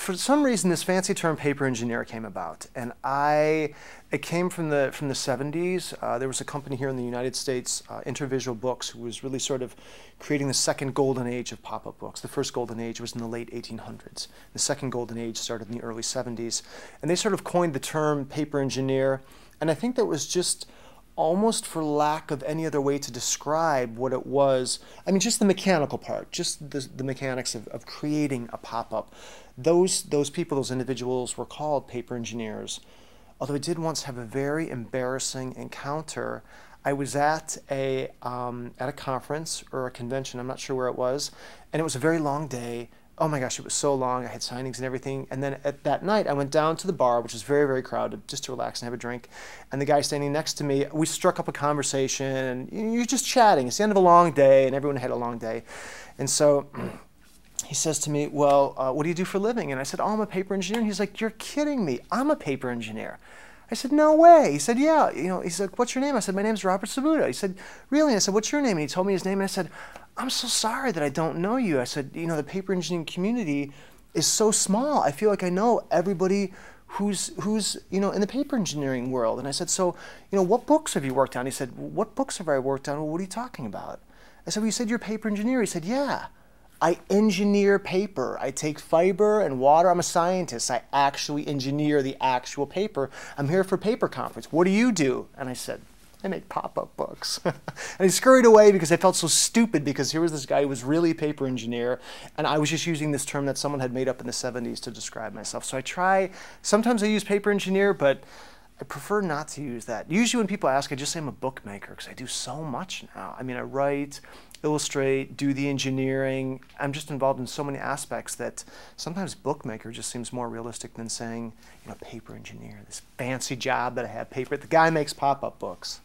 for some reason, this fancy term paper engineer came about, and it came from the 70s. There was a company here in the United States, Intervisual Books, who was really sort of creating the second golden age of pop-up books. The first golden age was in the late 1800s. The second golden age started in the early 70s, and they sort of coined the term paper engineer, and I think that was just almost for lack of any other way to describe what it was. I mean, just the mechanical part, just the mechanics of creating a pop-up. Those people, those individuals were called paper engineers. Although I did once have a very embarrassing encounter. I was at a conference or a convention, I'm not sure where it was, and it was a very long day. Oh my gosh, it was so long. I had signings and everything. And then at that night, I went down to the bar, which was very, very crowded, just to relax and have a drink. And the guy standing next to me, we struck up a conversation, and you're just chatting. It's the end of a long day, and everyone had a long day. And so he says to me, well, what do you do for a living? And I said, oh, I'm a paper engineer. And he's like, you're kidding me. I'm a paper engineer. I said, no way. He said, yeah. He's like, what's your name? I said, my name's Robert Sabuda. He said, really? I said, what's your name? And he told me his name, and I said, I'm so sorry that I don't know you. I said, the paper engineering community is so small. I feel like I know everybody who's in the paper engineering world. And I said, so, what books have you worked on? He said, what books have I worked on? Well, what are you talking about? I said, well, you said you're a paper engineer. He said, yeah. I engineer paper. I take fiber and water. I'm a scientist. I actually engineer the actual paper. I'm here for a paper conference. What do you do? And I said, I make pop-up books. And he scurried away because I felt so stupid, because here was this guy who was really a paper engineer, and I was just using this term that someone had made up in the 70s to describe myself. So sometimes I use paper engineer, but I prefer not to use that. Usually when people ask, I just say I'm a bookmaker, because I do so much now. I mean, I write, illustrate, do the engineering. I'm just involved in so many aspects that sometimes bookmaker just seems more realistic than saying, paper engineer, this fancy job that I have, paper. The guy makes pop-up books.